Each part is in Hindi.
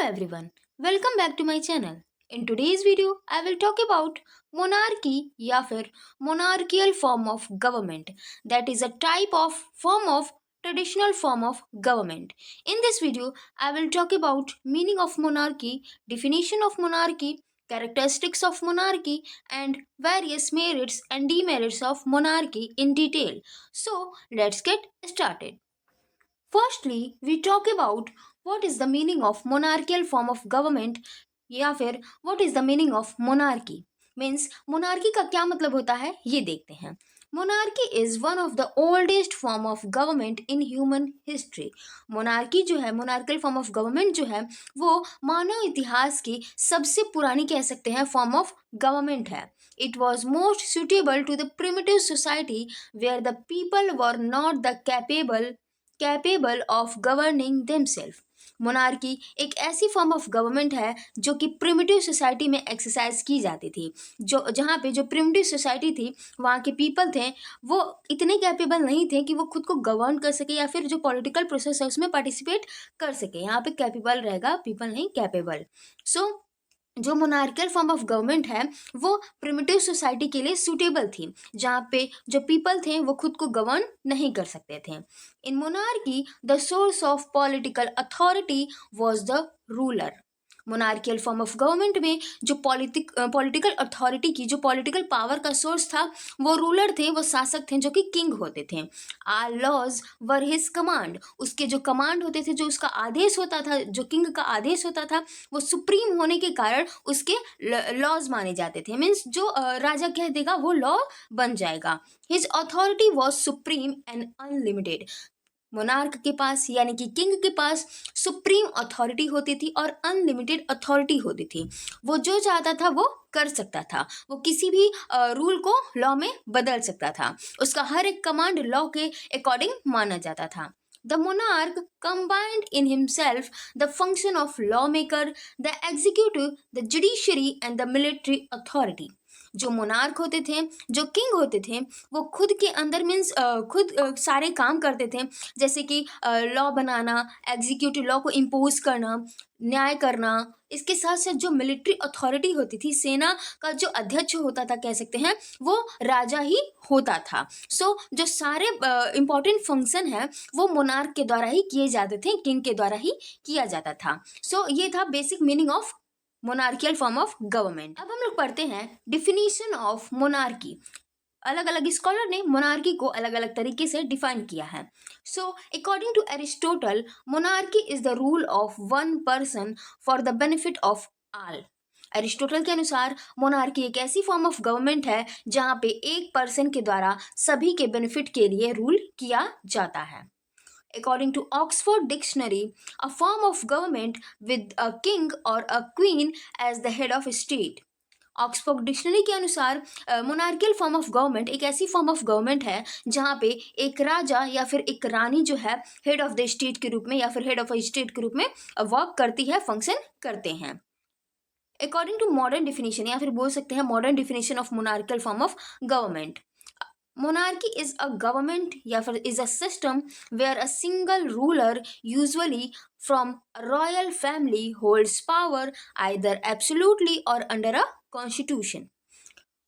everyone, welcome back to my channel. In today's video, I will talk about monarchy या फिर monarchical form of government, that is a type of form of traditional form of government. In this video, I will talk about meaning of monarchy, definition of monarchy, characteristics of monarchy and various merits and demerits of monarchy in detail. So, let's get started. Firstly, we talk about what is the meaning of monarchical form of government या फिर what is the meaning of monarchy. Means monarchy का क्या मतलब होता है ये देखते हैं. Monarchy is one of the oldest form of government in human history. Monarchy जो है, मोनार्कल फॉर्म ऑफ गवर्नमेंट जो है वो मानव इतिहास की सबसे पुरानी कह सकते हैं फॉर्म ऑफ गवर्नमेंट है. It was most suitable to the primitive society where the people were not the capable of governing themselves. Monarchy एक ऐसी फॉर्म ऑफ गवर्नमेंट है जो कि प्रिमिटिव सोसाइटी में एक्सरसाइज की जाती थी. जो जहाँ पे जो प्रिमिटिव सोसाइटी थी वहाँ के पीपल थे वो इतने कैपेबल नहीं थे कि वो खुद को गवर्न कर सके या फिर जो पॉलिटिकल प्रोसेस है उसमें पार्टिसिपेट कर सके. यहाँ पे कैपेबल रहेगा, पीपल नहीं कैपेबल. सो जो मोनार्कियल फॉर्म ऑफ गवर्नमेंट है वो प्रिमिटिव सोसाइटी के लिए सूटेबल थी जहाँ पे जो पीपल थे वो खुद को गवर्न नहीं कर सकते थे. In monarchy the source of political authority was the ruler. Monarchial form of government में जो पॉलिटिकल अथॉरिटी की जो पॉलिटिकल पावर का सोर्स था वो रूलर थे, वो शासक थे जो कि किंग होते थे. आल लॉज वर हिज कमांड. उसके जो कमांड होते थे, जो उसका आदेश होता था, जो किंग का आदेश होता था वो सुप्रीम होने के कारण उसके लॉज माने जाते थे. मीन्स जो राजा कह देगा वो लॉ बन जाएगा. His authority was supreme and unlimited. Monarch के पास यानी कि किंग के पास सुप्रीम अथॉरिटी होती थी और अनलिमिटेड अथॉरिटी होती थी. वो जो चाहता था वो कर सकता था. वो किसी भी रूल को लॉ में बदल सकता था. उसका हर एक कमांड लॉ के अकॉर्डिंग माना जाता था. The monarch combined in himself the function of lawmaker, the executive, the judiciary and the military authority. जो मोनार्क होते थे, जो किंग होते थे वो खुद के अंदर मीन्स खुद सारे काम करते थे जैसे कि लॉ बनाना, एग्जीक्यूटिव लॉ को इम्पोज करना, न्याय करना. इसके साथ साथ जो मिलिट्री अथॉरिटी होती थी, सेना का जो अध्यक्ष होता था कह सकते हैं वो राजा ही होता था. सो जो सारे इम्पॉर्टेंट फंक्शन है वो मोनार्क के द्वारा ही किए जाते थे, किंग के द्वारा ही किया जाता था. सो ये था basic meaning of monarchial form of government. अब हम लोग पढ़ते हैं डिफिनीशन ऑफ मोनार्की. अलग अलग स्कॉलर ने मोनार्की को अलग अलग तरीके से डिफाइन किया है. So according to Aristotle, monarchy is the rule of one person for the benefit of all. Aristotle के अनुसार मोनार्की एक ऐसी फॉर्म ऑफ गवर्नमेंट है जहाँ पे एक पर्सन के द्वारा सभी के बेनिफिट के लिए रूल किया जाता है. According to Oxford Dictionary, a form of government with a king or a queen as the head of state. Oxford dictionary के अनुसार मोनार्कियल फॉर्म ऑफ गवर्नमेंट एक ऐसी फॉर्म ऑफ गवर्नमेंट है जहाँ पे एक राजा या फिर एक रानी जो है हेड ऑफ द स्टेट के रूप में या फिर हेड ऑफ अ स्टेट के रूप में वर्क करती है, फंक्शन करते हैं. अकॉर्डिंग टू मॉडर्न डिफिनेशन या फिर बोल सकते हैं modern definition of monarchial form of government, monarchy is a government या फिर is a system where a single ruler, usually from a royal family, holds power either absolutely or under a constitution.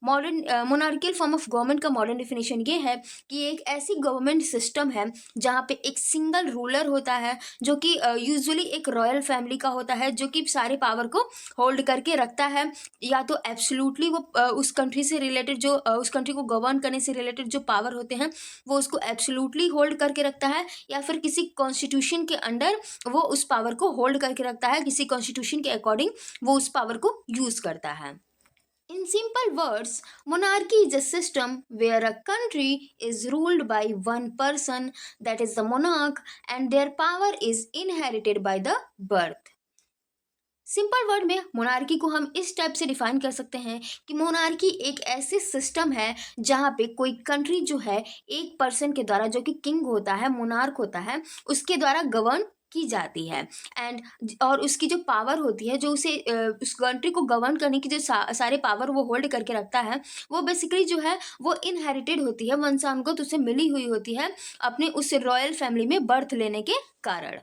Modern monarchial form of government का मॉडर्न डिफिनेशन ये है कि एक ऐसी गवर्नमेंट सिस्टम है जहाँ पे एक सिंगल रूलर होता है जो कि यूजुअली एक रॉयल फैमिली का होता है जो कि सारे पावर को होल्ड करके रखता है. या तो एब्सोल्युटली वो उस कंट्री से रिलेटेड जो उस कंट्री को गवर्न करने से रिलेटेड जो पावर होते हैं वो उसको एब्सोल्युटली होल्ड करके रखता है या फिर किसी कॉन्स्टिट्यूशन के अंडर वो उस पावर को होल्ड करके रखता है, किसी कॉन्स्टिट्यूशन के अकॉर्डिंग वो उस पावर को यूज़ करता है. In simple words, monarchy is a system where a country is ruled by one person, that is the monarch, and their power is inherited by the birth. Simple word में मोनार्की को हम इस टाइप से डिफाइन कर सकते हैं कि मोनार्की एक ऐसी सिस्टम है जहाँ पे कोई कंट्री जो है एक पर्सन के द्वारा, जो कि किंग होता है, मोनार्क होता है, उसके द्वारा गवर्न की जाती है. एंड और उसकी जो पावर होती है, जो उसे उस कंट्री को गवर्न करने की जो सारे पावर वो होल्ड करके रखता है वो बेसिकली जो है वो इनहेरिटेड होती है, वंशानुगत उसे मिली हुई होती है अपने उस रॉयल फैमिली में बर्थ लेने के कारण.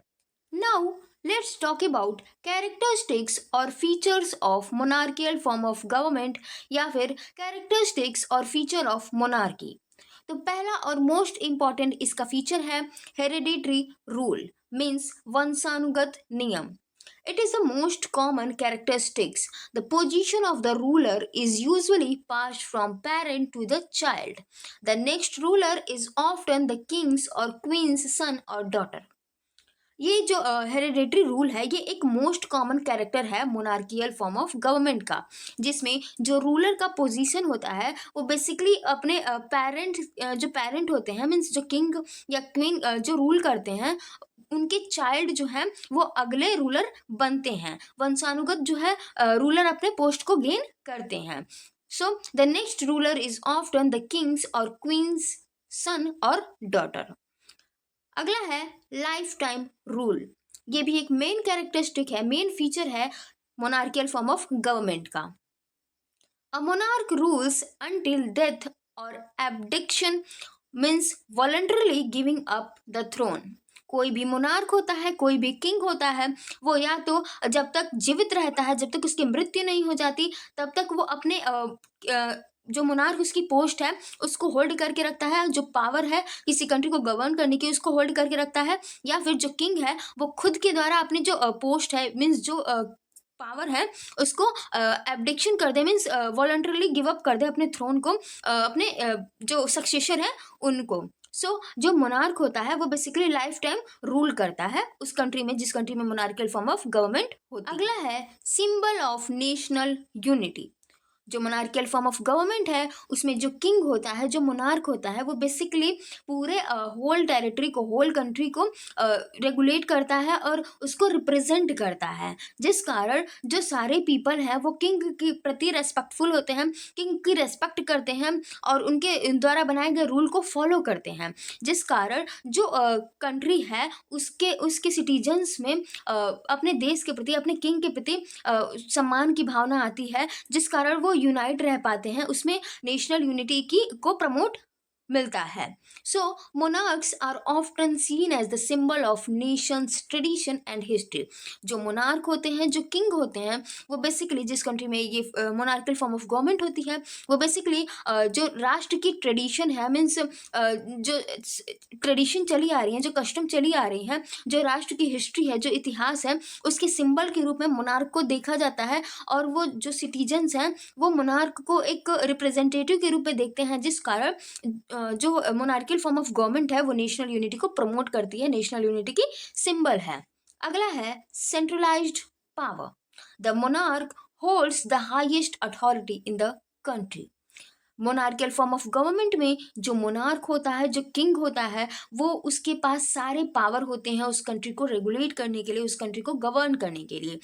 Now Let's talk about characteristics और features of monarchical form of government या फिर characteristics और feature of monarchy। तो पहला और मोस्ट इम्पॉर्टेंट इसका फीचर है हेरिडिटरी रूल मीन्स वंशानुगत नियम। It is the most common characteristics. The position of the ruler is usually passed from parent to the child. The next ruler is often the king's or queen's son or daughter. ये जो हेरिडेटरी रूल है ये एक मोस्ट कॉमन कैरेक्टर है मोनार्कियल फॉर्म ऑफ गवर्नमेंट का, जिसमें जो रूलर का पोजीशन होता है वो बेसिकली अपने पेरेंट जो पेरेंट होते हैं मीन्स जो किंग या क्वीन जो रूल करते हैं उनके चाइल्ड जो है वो अगले रूलर बनते हैं, वंशानुगत जो है रूलर अपने पोस्ट को गेन करते हैं। So the next ruler is often the Kings और क्वींस सन और डॉटर। अगला है लाइफ टाइम रूल। ये भी एक मेन कैरेक्टरिस्टिक है, मेन फीचर है मोनार्कियल फॉर्म ऑफ गवर्नमेंट का। A monarch rules until death और abdication means voluntarily giving up the throne. कोई भी मोनार्क होता है, कोई भी किंग होता है, वो या तो जब तक जीवित रहता है, जब तक उसकी मृत्यु नहीं हो जाती तब तक वो अपने जो मोनार्क उसकी पोस्ट है उसको होल्ड करके रखता है, जो पावर है किसी कंट्री को गवर्न करने की उसको होल्ड करके रखता है, या फिर जो किंग है वो खुद के द्वारा अपनी जो पोस्ट है मीन्स जो पावर है उसको एब्डिक्शन कर दे मीन्स वॉलंटरली गिव अप कर दे अपने थ्रोन को, अपने जो सक्सेसर है उनको। सो जो मोनार्क होता है वो बेसिकली लाइफ टाइम रूल करता है उस कंट्री में जिस कंट्री में मोनार्कियल फॉर्म ऑफ गवर्नमेंट होती है। अगला है सिंबल ऑफ नेशनल यूनिटी। जो मोनार्कियल फॉर्म ऑफ गवर्नमेंट है उसमें जो किंग होता है, जो मोनार्क होता है, वो बेसिकली पूरे होल टेरिटरी को, होल कंट्री को रेगुलेट करता है और उसको रिप्रेजेंट करता है, जिस कारण जो सारे पीपल हैं वो किंग के प्रति रेस्पेक्टफुल होते हैं, किंग की रेस्पेक्ट करते हैं और उनके द्वारा बनाए गए रूल को फॉलो करते हैं, जिस कारण जो कंट्री है उसके सिटीजन्स में अपने देश के प्रति, अपने किंग के प्रति सम्मान की भावना आती है, जिस कारण वो यूनाइट रह पाते हैं, उसमें नेशनल यूनिटी की को प्रमोट मिलता है। So monarchs are often seen as the symbol of nations tradition and history. जो मोनार्क होते हैं, जो किंग होते हैं, वो बेसिकली जिस कंट्री में ये मोनार्कल फॉर्म ऑफ गवर्नमेंट होती है वो बेसिकली जो राष्ट्र की ट्रेडिशन है मीन्स जो ट्रेडिशन चली आ रही है, जो कस्टम चली आ रही है, जो राष्ट्र की हिस्ट्री है, जो इतिहास है, उसके सिंबल के रूप में मोनार्क को देखा जाता है और वो जो सिटीजन्स हैं वो मोनार्क को एक रिप्रेजेंटेटिव के रूप में देखते हैं, जिस कारण जो मोनार्कियल फॉर्म ऑफ गवर्नमेंट है वो नेशनल यूनिटी को प्रमोट करती है, नेशनल यूनिटी की सिंबल है। अगला है centralised power. The monarch holds the highest authority in the country. Monarchial form of government में जो मोनार्क होता है, जो किंग होता है, वो उसके पास सारे पावर होते हैं उस कंट्री को रेगुलेट करने के लिए, उस कंट्री को गवर्न करने के लिए,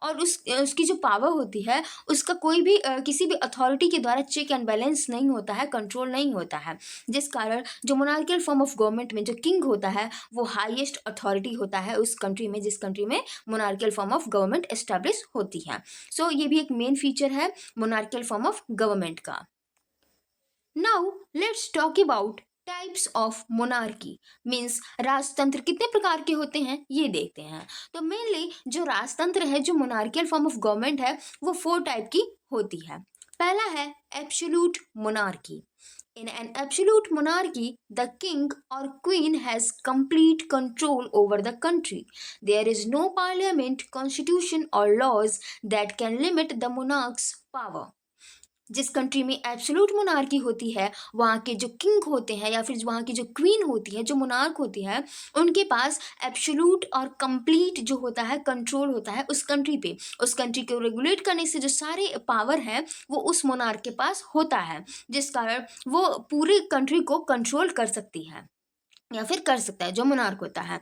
और उसकी जो पावर होती है उसका कोई भी किसी भी अथॉरिटी के द्वारा चेक एंड बैलेंस नहीं होता है, कंट्रोल नहीं होता है, जिस कारण जो मोनार्कियल फॉर्म ऑफ गवर्नमेंट में जो किंग होता है वो हाईएस्ट अथॉरिटी होता है उस कंट्री में जिस कंट्री में monarchial form of government establish होती है। सो ये भी एक मेन फीचर है मोनार्कियल फॉर्म ऑफ गवर्नमेंट का। Now let's talk about types of monarchy means राजतंत्र कितने प्रकार के होते हैं ये देखते हैं। तो मेनली जो राजतंत्र है, जो मोनार्कियल फॉर्म ऑफ गवर्नमेंट है, वो 4 टाइप की होती है। पहला है absolute monarchy. In an absolute monarchy, the king or queen has complete control over the country. There is no parliament, constitution, or laws that can limit the monarch's power. जिस कंट्री में एब्सोल्यूट मोनार्की होती है वहाँ के जो किंग होते हैं या फिर वहाँ की जो क्वीन होती है, जो मोनार्क होती है, उनके पास एब्सोल्यूट और कंप्लीट जो होता है कंट्रोल होता है उस कंट्री पे। उस कंट्री को रेगुलेट करने से जो सारे पावर हैं वो उस मोनार्क के पास होता है, जिस कारण वो पूरी कंट्री को कंट्रोल कर सकती है या फिर कर सकता है जो मोनार्क होता है।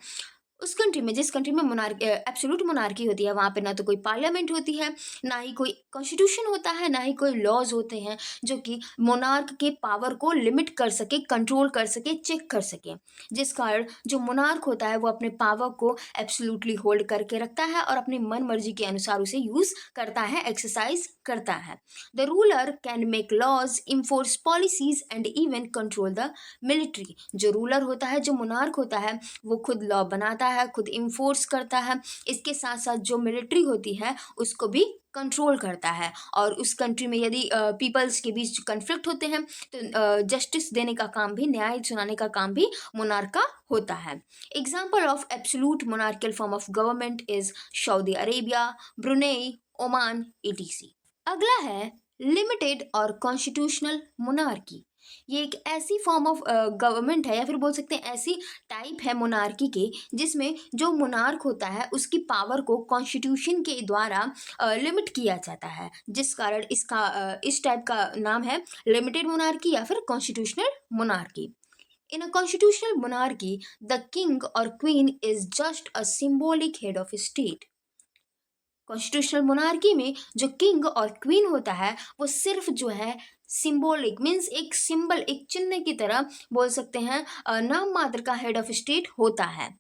उस कंट्री में, जिस कंट्री में एब्सोल्यूट मोनार्की होती है, वहाँ पे ना तो कोई पार्लियामेंट होती है, ना ही कोई कॉन्स्टिट्यूशन होता है, ना ही कोई लॉज होते हैं जो कि मोनार्क के पावर को लिमिट कर सके, कंट्रोल कर सके, चेक कर सके, जिस कारण जो मोनार्क होता है वो अपने पावर को एब्सोल्यूटली होल्ड करके रखता है और अपनी मन मर्जी के अनुसार उसे यूज करता है, एक्सरसाइज करता है। The ruler can make laws, enforce policies and even control the military. जो रूलर होता है, जो मोनार्क होता है, वो खुद लॉ बनाता है, खुद इन्फोर्स करता है। इसके साथ साथ जो मिलिट्री होती है उसको भी कंट्रोल करता है। और उस कंट्री में यदि पीपल्स के बीच कन्फ्लिक्ट होते हैं तो जस्टिस देने का काम भी, न्याय सुनाने का काम भी मोनार्क का होता है। Example of absolute monarchial form of government is Saudi Arabia, Brunei, Oman, etc. अगला है लिमिटेड और कॉन्स्टिट्यूशनल मोनार्की। ये एक ऐसी फॉर्म ऑफ गवर्नमेंट है, या फिर बोल सकते हैं ऐसी टाइप है मोनार्की के, जिसमें जो मोनार्क होता है उसकी पावर को कॉन्स्टिट्यूशन के द्वारा लिमिट किया जाता है, जिस कारण इस टाइप का नाम है लिमिटेड मोनार्की या फिर constitutional monarchy. In a constitutional monarchy the king और queen is just a symbolic head of state. Constitutional monarchy में जो किंग और क्वीन होता है वो सिर्फ जो है सिंबॉलिक मीन्स एक सिंबल, एक चिन्ह की तरह बोल सकते हैं, नाम मात्र का हेड ऑफ स्टेट होता है।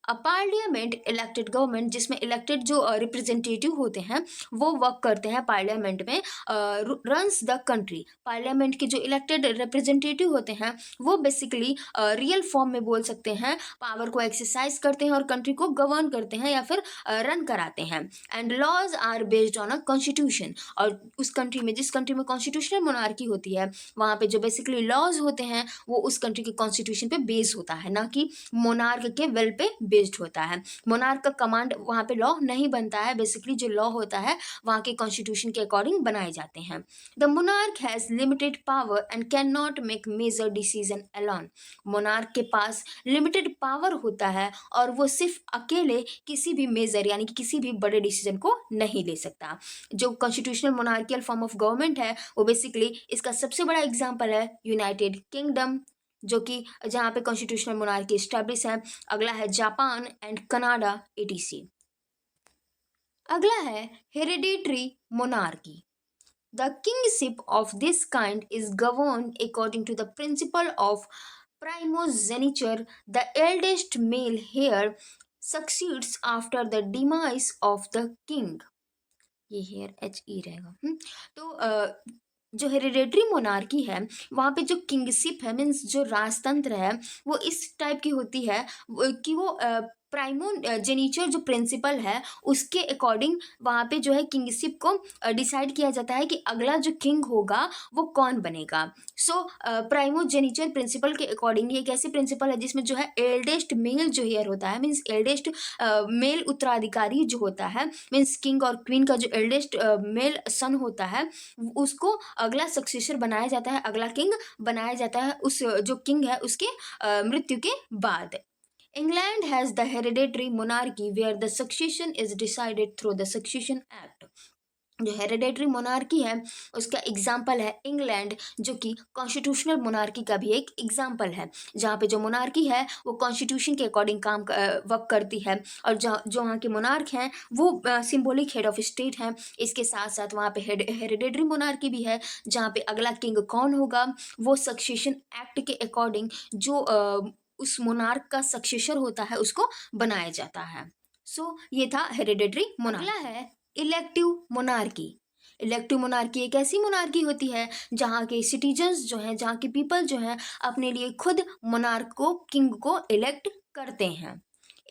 अ पार्लियामेंट इलेक्टेड गवर्नमेंट, जिसमें इलेक्टेड जो रिप्रेजेंटेटिव होते हैं वो वर्क करते हैं पार्लियामेंट में, रन्स द कंट्री। पार्लियामेंट के जो इलेक्टेड रिप्रेजेंटेटिव होते हैं वो बेसिकली रियल फॉर्म में बोल सकते हैं पावर को एक्सरसाइज करते हैं और कंट्री को गवर्न करते हैं या फिर रन कराते हैं। And laws are based on a constitution. और उस कंट्री में, जिस कंट्री में कॉन्स्टिट्यूशनल मोनार्की होती है, वहाँ पे जो बेसिकली लॉज होते हैं वो उस कंट्री के कॉन्स्टिट्यूशन पे बेस्ड होता है, ना कि मोनार्क के विल पे बेस्ड होता है। मोनार्क का कमांड वहाँ पे लॉ नहीं बनता है, बेसिकली जो लॉ होता है वहाँ के कॉन्स्टिट्यूशन के अकॉर्डिंग बनाए जाते हैं। The monarch has limited power and can not make major decision alone. Monarch के पास लिमिटेड पावर होता है और वो सिर्फ अकेले किसी भी मेजर यानी कि किसी भी बड़े डिसीजन को नहीं ले सकता। जो constitutional monarchial form of government है वो बेसिकली, इसका सबसे बड़ा एग्जाम्पल है यूनाइटेड किंगडम, जो कि जहाँ पे कॉन्स्टिट्यूशनल मोनार्की स्टैब्लिश है। अगला है जापान एंड कनाडा, एटीसी। अगला है hereditary monarchy. The kingship of this kind is govern according to the principle of primogeniture. The eldest male heir succeeds after the demise of the king. ये हेयर एच ई रहेगा। तो जो हेरिडेटरी मोनार्की है वहाँ पे जो किंगशिप है मीन्स जो राजतंत्र है वो इस टाइप की होती है कि वो प्राइमो जेनिचर जो प्रिंसिपल है उसके अकॉर्डिंग वहाँ पे जो है किंगशिप को डिसाइड किया जाता है कि अगला जो किंग होगा वो कौन बनेगा। सो प्राइमो जेनिचर प्रिंसिपल के अकॉर्डिंग ये एक ऐसी प्रिंसिपल है जिसमें जो है एल्डेस्ट मेल जो हेयर होता है मीन्स एल्डेस्ट मेल उत्तराधिकारी जो होता है, मीन्स किंग और क्वीन का जो एल्डेस्ट मेल सन होता है उसको अगला सक्सेसर बनाया जाता है, अगला किंग बनाया जाता है उस जो किंग है उसके मृत्यु के बाद। England has the hereditary monarchy where the succession is decided through the succession act. जो हेरिडेटरी मोनार्की है उसका एग्जाम्पल है इंग्लैंड, जो कि कॉन्स्टिट्यूशनल मोनार्की का भी एक एग्जाम्पल है, जहाँ पे जो मोनार्की है वो कॉन्स्टिट्यूशन के अकॉर्डिंग वर्क करती है। और जो वहाँ के मोनार्क हैं वो सिंबॉलिक हेड ऑफ स्टेट हैं। इसके साथ साथ वहाँ पे हेरिडेटरी मोनार्की भी है, जहाँ पे अगला किंग कौन होगा वो सक्सेशन एक्ट के अकॉर्डिंग जो उस मोनार्क का सक्सेसर होता है उसको बनाया जाता है। सो ये था हेरिडेटरी मोनार्की। अगला है इलेक्टिव मोनार्की। इलेक्टिव मोनार्की एक ऐसी मोनार्की होती है जहाँ के सिटीजन्स जो हैं, जहाँ के पीपल जो हैं अपने लिए खुद मोनार्क को, किंग को इलेक्ट करते हैं।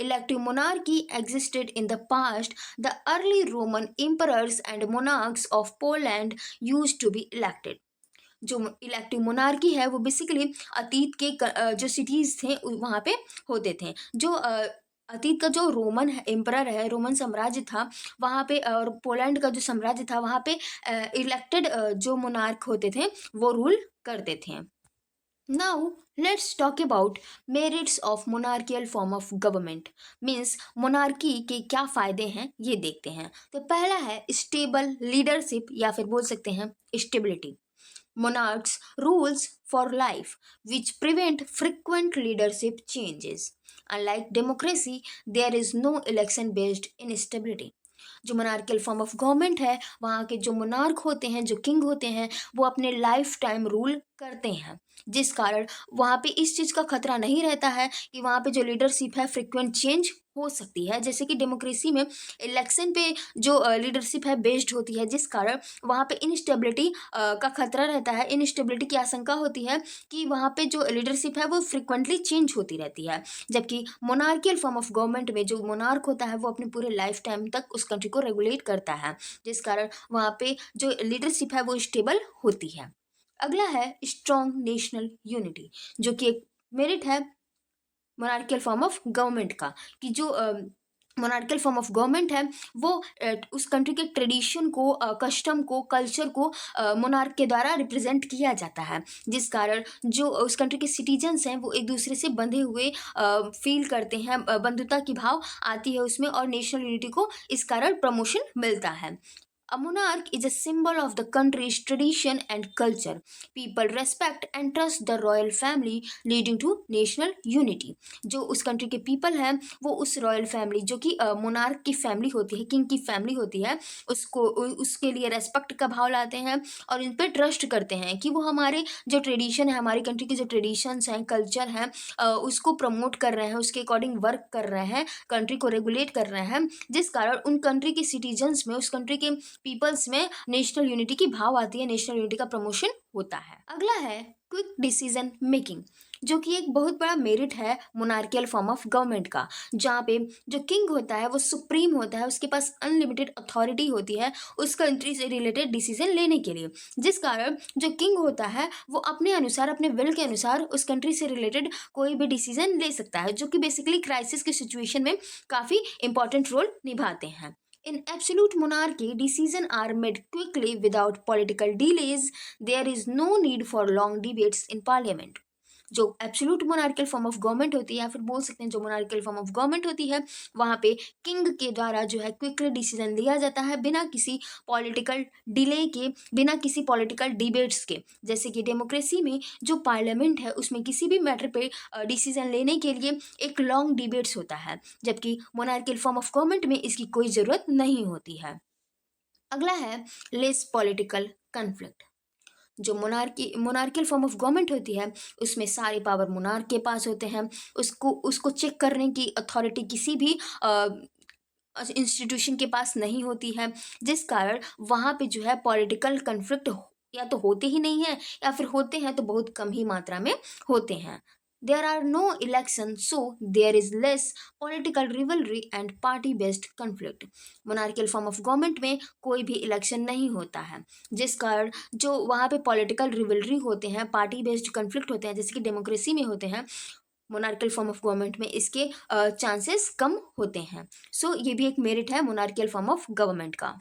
Elective monarchy existed in the past. The early Roman emperors and monarchs of Poland used to be elected. जो इलेक्टिव मोनार्की है वो बेसिकली अतीत के जो सिटीज़ थे वहाँ पे होते थे। जो अतीत का जो रोमन एम्परर है, रोमन साम्राज्य था वहाँ पे, और पोलैंड का जो साम्राज्य था वहाँ पे इलेक्टेड जो मोनार्क होते थे वो रूल करते थे। Now let's talk about merits of monarchial form of government. Means monarchy के क्या फ़ायदे हैं ये देखते हैं। तो पहला है स्टेबल लीडरशिप या फिर बोल सकते हैं stability. Monarchs rules for life, which prevent frequent leadership changes. Unlike democracy, there is no election-based instability. जो मोनार्कियल फॉर्म ऑफ गवर्नमेंट है वहाँ के जो मोनार्क होते हैं, जो किंग होते हैं, वो अपने लाइफ टाइम रूल करते हैं, जिस कारण वहाँ पे इस चीज़ का खतरा नहीं रहता है कि वहाँ पे जो लीडरशिप है फ्रिक्वेंट चेंज हो सकती है। जैसे कि डेमोक्रेसी में इलेक्शन पे जो लीडरशिप है बेस्ड होती है, जिस कारण वहाँ पे इनस्टेबिलिटी का खतरा रहता है, इनस्टेबिलिटी की आशंका होती है कि वहाँ पे जो लीडरशिप है वो फ्रिक्वेंटली चेंज होती रहती है। जबकि मोनार्कियल फॉर्म ऑफ गवर्नमेंट में जो मोनार्क होता है वो अपने पूरे लाइफ टाइम तक उस कंट्री को रेगुलेट करता है, जिस कारण वहाँ पे जो लीडरशिप है वो स्टेबल होती है। अगला है स्ट्रॉन्ग नेशनल यूनिटी, जो कि एक मेरिट है मोनार्कियल फॉर्म ऑफ गवर्नमेंट का, कि जो मोनार्कियल फॉर्म ऑफ गवर्नमेंट है वो उस कंट्री के ट्रेडिशन को, कस्टम को, कल्चर को मोनार्क के द्वारा रिप्रेजेंट किया जाता है, जिस कारण जो उस कंट्री के सिटीजन्स हैं वो एक दूसरे से बंधे हुए फील करते हैं, बंधुता की भाव आती है उसमें, और नेशनल यूनिटी को इस कारण प्रमोशन मिलता है। A monarch is a symbol of the country's tradition and culture. People respect and trust the royal family, leading to national unity. जो उस कंट्री के पीपल हैं वो उस रॉयल फैमिली, जो कि मोनार्क की फैमिली होती है, किंग की फैमिली होती है, उसको उसके लिए रेस्पेक्ट का भाव लाते हैं और इन पर ट्रस्ट करते हैं कि वो हमारे जो ट्रेडिशन है, हमारी कंट्री के जो ट्रेडिशंस हैं, कल्चर हैं, उसको प्रमोट कर रहे हैं, उसके अकॉर्डिंग वर्क कर रहे हैं, कंट्री को रेगुलेट कर रहे हैं, जिस कारण उन कंट्री के सिटीजन्स में, उस कंट्री के पीपल्स में नेशनल यूनिटी की भाव आती है, नेशनल यूनिटी का प्रमोशन होता है। अगला है क्विक डिसीजन मेकिंग, जो कि एक बहुत बड़ा मेरिट है मोनार्कियल फॉर्म ऑफ गवर्नमेंट का, जहाँ पे जो किंग होता है वो सुप्रीम होता है, उसके पास अनलिमिटेड अथॉरिटी होती है उस कंट्री से रिलेटेड डिसीजन लेने के लिए, जिस कारण जो किंग होता है वो अपने अनुसार, अपने विल के अनुसार उस कंट्री से रिलेटेड कोई भी डिसीजन ले सकता है, जो कि बेसिकली क्राइसिस की सिचुएशन में काफ़ी इंपॉर्टेंट रोल निभाते हैं। In absolute monarchy, decisions are made quickly without political delays. There is no need for long debates in parliament. जो absolute monarchial form of government होती है, या फिर बोल सकते हैं जो मोनार्कियल फॉर्म ऑफ गवर्नमेंट होती है, वहाँ पे किंग के द्वारा जो है क्विकली डिसीजन लिया जाता है बिना किसी पॉलिटिकल डिले के, बिना किसी पॉलिटिकल डिबेट्स के। जैसे कि डेमोक्रेसी में जो पार्लियामेंट है उसमें किसी भी मैटर पे डिसीजन लेने के लिए एक लॉन्ग डिबेट्स होता है, जबकि मोनार्कियल फॉर्म ऑफ गवर्नमेंट में इसकी कोई ज़रूरत नहीं होती है। अगला है लेस पॉलिटिकल कन्फ्लिक्ट। जो मोनार्कियल फॉर्म ऑफ गवर्नमेंट होती है उसमें सारे पावर मोनार्क के पास होते हैं, उसको उसको चेक करने की अथॉरिटी किसी भी इंस्टीट्यूशन के पास नहीं होती है, जिस कारण वहाँ पे जो है पॉलिटिकल कन्फ्लिक्ट या तो होते ही नहीं है, या फिर होते हैं तो बहुत कम ही मात्रा में होते हैं। There are no election, so there is less political rivalry and party based conflict. Monarchial form of government में कोई भी इलेक्शन नहीं होता है, जिस कारण जो वहाँ पे पॉलिटिकल रिवलरी होते हैं, पार्टी बेस्ड कन्फ्लिक्ट होते हैं, जैसे कि डेमोक्रेसी में होते हैं, मोनार्कियल फॉर्म ऑफ गवर्नमेंट में इसके चांसेस कम होते हैं। सो ये भी एक मेरिट है मोनार्कियल फॉर्म ऑफ गवर्नमेंट का।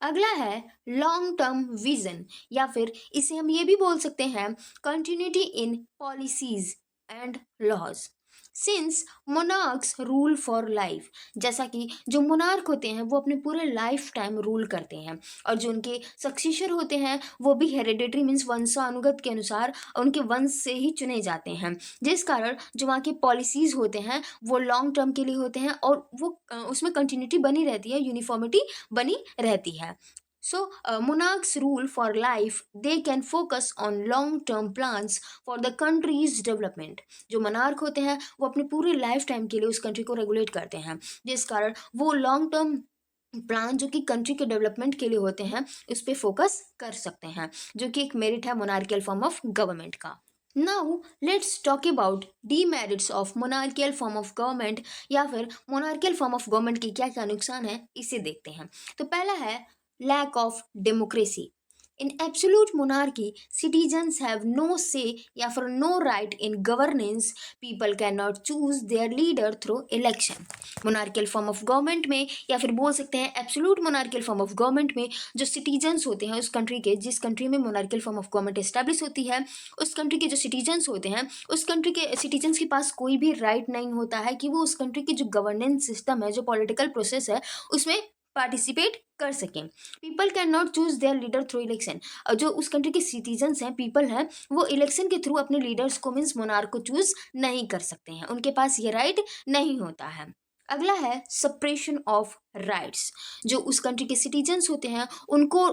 अगला है लॉन्ग टर्म विजन, या फिर इसे हम ये भी बोल सकते हैं continuity in policies and laws. Since monarchs rule for life, जैसा कि जो मोनार्क होते हैं वो अपने पूरे लाइफ टाइम रूल करते हैं, और जो उनके सक्सेसर होते हैं वो भी हेरिडेटरी मीन्स वंशानुगत के अनुसार उनके वंश से ही चुने जाते हैं, जिस कारण जो वहाँ के पॉलिसीज़ होते हैं वो लॉन्ग टर्म के लिए होते हैं, और वो उसमें कंटिन्यूटी बनी रहती है, यूनिफॉर्मिटी बनी रहती है। So, monarchs rule for life. They can focus on long-term plans for the country's development. जो monarch होते हैं वो अपने पूरे लाइफ टाइम के लिए उस कंट्री को रेगुलेट करते हैं, जिस कारण वो लॉन्ग टर्म प्लान जो कि कंट्री के डेवलपमेंट के लिए होते हैं उस पर फोकस कर सकते हैं, जो कि एक मेरिट है मोनार्कियल फॉर्म ऑफ गवर्नमेंट का। Now let's talk about demerits of monarchial form of government, या फिर मोनार्कियल फॉर्म ऑफ गवर्नमेंट के क्या क्या नुकसान है इसे देखते हैं। तो पहला है lack of democracy. In absolute monarchy, citizens have no say या फिर no right in governance. People cannot choose their leader through election. Monarchical form of government में, या फिर बोल सकते हैं absolute monarchical form of government में, जो citizens होते हैं उस country के, जिस country में monarchical form of government establish होती है, उस country के जो citizens होते हैं उस country के citizens के पास कोई भी right नहीं होता है कि वो उस country की जो governance system है, जो political process है, उसमें पार्टिसिपेट कर सकें। People can not choose there leader through election. जो उस कंट्री के सिटीजन्स हैं, पीपल हैं, वो इलेक्शन के थ्रू अपने लीडर्स को मीन्स मोनार्क को चूज नहीं कर सकते हैं, उनके पास ये राइट नहीं होता है। अगला है सप्रेशन ऑफ राइट्स। जो उस कंट्री के सिटीजन्स होते हैं उनको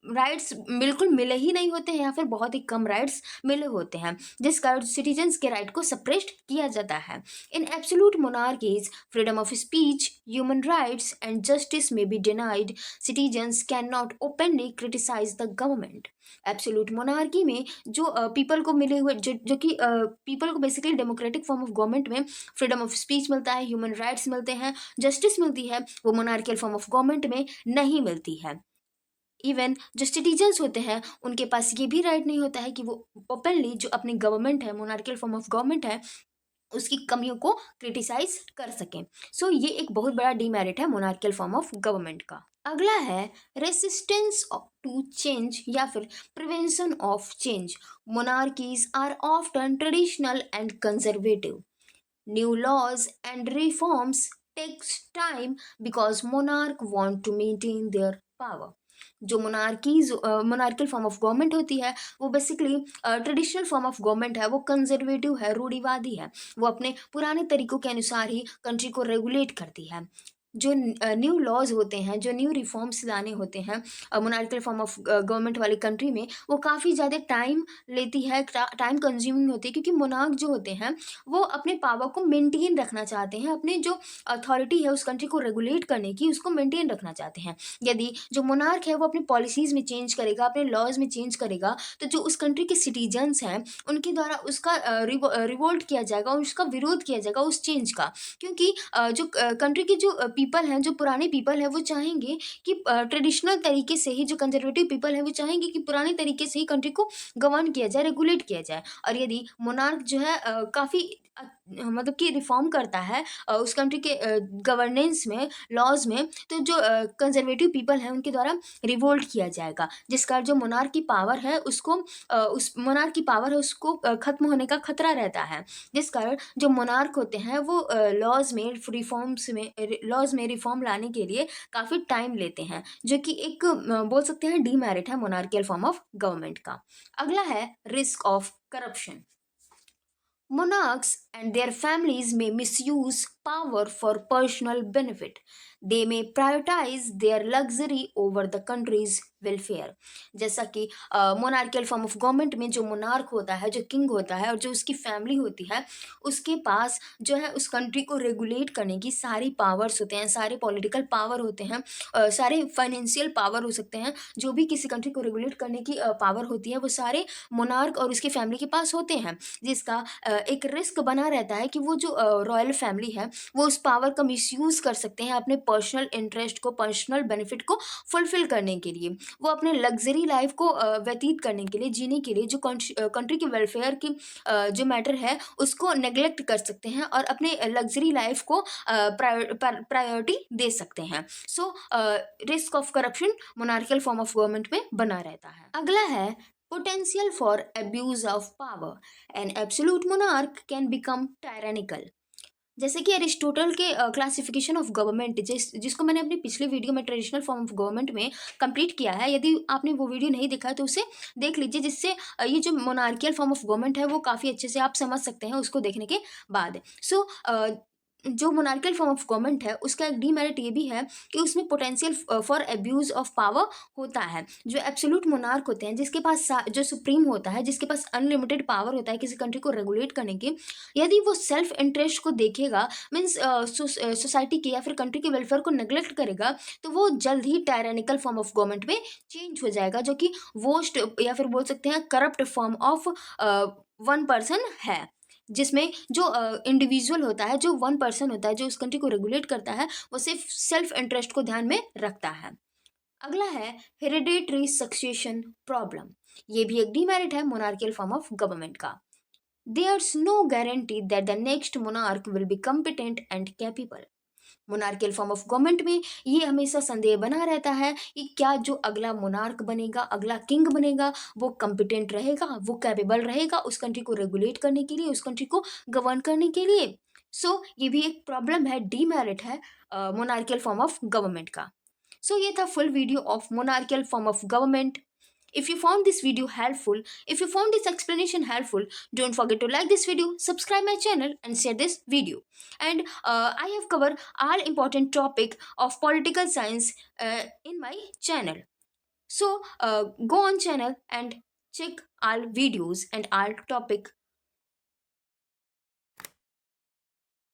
राइट्स बिल्कुल मिले ही नहीं होते हैं या फिर बहुत ही कम राइट्स मिले होते हैं, जिस कारण सिटीजन्स के राइट को सप्रेस्ड किया जाता है। In absolute monarchies freedom of speech, human rights and justice may be denied, citizens can not openly criticise the government. Absolute monarchy में जो पीपल को मिले हुए जो कि पीपल को basically democratic form of government में फ्रीडम ऑफ स्पीच मिलता है, ह्यूमन राइट्स मिलते हैं, जस्टिस मिलती है, वो मोनार्कियल फॉर्म ऑफ गवर्नमेंट में नहीं मिलती है। इवन जो सिटीजन्स होते हैं उनके पास ये भी राइट नहीं होता है कि वो ओपनली जो अपनी गवर्नमेंट है, मोनार्कियल फॉर्म ऑफ गवर्नमेंट है, उसकी कमियों को क्रिटिसाइज कर सकें। सो ये एक बहुत बड़ा डीमेरिट है मोनार्कियल फॉर्म ऑफ गवर्नमेंट का। अगला है रेसिस्टेंस टू चेंज या फिर prevention of change. Monarchies are often traditional and conservative. New laws and reforms takes time because monarch want to maintain their power. जो मोनार्कियल फॉर्म ऑफ गवर्नमेंट होती है वो basically traditional form of government है, वो कंजर्वेटिव है, रूढ़िवादी है, वो अपने पुराने तरीकों के अनुसार ही कंट्री को रेगुलेट करती है। जो न्यू लॉज होते हैं, जो न्यू रिफॉर्म्स लाने होते हैं मोनार्कियल फॉर्म ऑफ गवर्नमेंट वाली कंट्री में, वो काफ़ी ज़्यादा टाइम लेती है, टाइम कंज्यूमिंग होती है, क्योंकि मोनार्क जो होते हैं वो अपने पावर को मेंटेन रखना चाहते हैं, अपने जो अथॉरिटी है उस कंट्री को रेगुलेट करने की उसको मेंटेन रखना चाहते हैं। यदि जो मोनार्क है वो अपनी पॉलिसीज़ में चेंज करेगा, अपने लॉज में चेंज करेगा, तो जो उस कंट्री के सिटीजन्स हैं उनके द्वारा उसका रिवोल्ट किया जाएगा, उसका विरोध किया जाएगा उस चेंज का। क्योंकि जो कंट्री के जो पीपल हैं, जो पुराने पीपल हैं, वो चाहेंगे कि ट्रेडिशनल तरीके से ही, जो कंजर्वेटिव पीपल हैं वो चाहेंगे कि पुराने तरीके से ही कंट्री को गवर्न किया जाए, रेगुलेट किया जाए। और यदि मोनार्क जो है काफ़ी मतलब कि रिफॉर्म करता है उस कंट्री के गवर्नेंस में, लॉज में, तो जो कंजर्वेटिव पीपल हैं उनके द्वारा रिवोल्ट किया जाएगा, जिस कारण जो मोनार्क की पावर है उसको उस मोनार्क की पावर है उसको खत्म होने का खतरा रहता है। जिस कारण जो मोनार्क होते हैं वो लॉज में रिफॉर्म लाने के लिए काफ़ी टाइम लेते हैं, जो कि एक बोल सकते हैं डीमेरिट है मोनार्कियल फॉर्म ऑफ गवर्नमेंट का। अगला है risk of corruption. Monarchs and their families may misuse power for personal benefit. They may prioritize their luxury over the country's welfare. जैसा कि मोनार्कियल फॉर्म ऑफ गवर्नमेंट में जो मोनार्क होता है, जो किंग होता है और जो उसकी फैमिली होती है, उसके पास जो है उस कंट्री को रेगुलेट करने की सारी पावर्स होते हैं, सारे पॉलिटिकल पावर होते हैं, सारे फाइनेंशियल पावर हो सकते हैं, जो भी किसी कंट्री को रेगुलेट करने की पावर होती है वो सारे मोनार्क और उसकी फैमिली के पास होते हैं। जिसका एक रिस्क बना रहता है कि वो जो रॉयल फैमिली है वो उस पावर का मिसयूज़ कर सकते हैं अपने पर्सनल इंटरेस्ट को, पर्सनल बेनिफिट को फुलफिल करने के लिए, वो अपने लग्जरी लाइफ को व्यतीत करने के लिए, जीने के लिए, जो कंट्री के वेलफेयर की जो मैटर है उसको नेग्लेक्ट कर सकते हैं और अपने लग्जरी लाइफ को प्रायोरिटी दे सकते हैं। So risk of corruption monarchial form of government में बना रहता है। अगला है potential for abuse of power. An absolute monarch can become tyrannical. जैसे कि अरिस्टोटल के क्लासिफिकेशन ऑफ गवर्नमेंट जिसको मैंने अपनी पिछली वीडियो में ट्रेडिशनल फॉर्म ऑफ गवर्नमेंट में कंप्लीट किया है, यदि आपने वो वीडियो नहीं देखा है तो उसे देख लीजिए, जिससे ये जो मोनार्कियल फॉर्म ऑफ गवर्नमेंट है वो काफ़ी अच्छे से आप समझ सकते हैं उसको देखने के बाद। सो जो मोनार्कियल फॉर्म ऑफ गवर्नमेंट है उसका एक डीमेरिट ये भी है कि उसमें potential for abuse of power होता है। जो एब्सोल्यूट मोनार्क होते हैं, जिसके पास जो सुप्रीम होता है, जिसके पास अनलिमिटेड पावर होता है किसी कंट्री को रेगुलेट करने की, यदि वो सेल्फ इंटरेस्ट को देखेगा, मीन्स सोसाइटी के या फिर कंट्री के वेलफेयर को नेग्लेक्ट करेगा, तो वो जल्द ही टायरानिकल फॉर्म ऑफ गवर्नमेंट में चेंज हो जाएगा, जो कि वोस्ट या फिर बोल सकते हैं corrupt form of one person है, जिसमें जो इंडिविजुअल होता है, जो वन पर्सन होता है, जो उस कंट्री को रेगुलेट करता है, वो सिर्फ सेल्फ इंटरेस्ट को ध्यान में रखता है। अगला है हेरिडेटरी सक्सेशन प्रॉब्लम। ये भी एक डीमेरिट है मोनार्कियल फॉर्म ऑफ गवर्नमेंट का। There's no guarantee that the next monarch will be competent and capable. Monarchial form of government में ये हमेशा संदेह बना रहता है कि क्या जो अगला मोनार्क बनेगा, अगला किंग बनेगा, वो कॉम्पिटेंट रहेगा, वो कैपेबल रहेगा उस कंट्री को रेगुलेट करने के लिए, उस कंट्री को गवर्न करने के लिए। सो ये भी एक प्रॉब्लम है, डीमेरिट है मोनार्कियल फॉर्म ऑफ गवर्नमेंट का। सो ये था full video of monarchial form of government. If you found this video helpful, if you found this explanation helpful, don't forget to like this video, subscribe my channel and share this video. And I have covered all important topic of political science in my channel. So go on channel and check our videos and our topic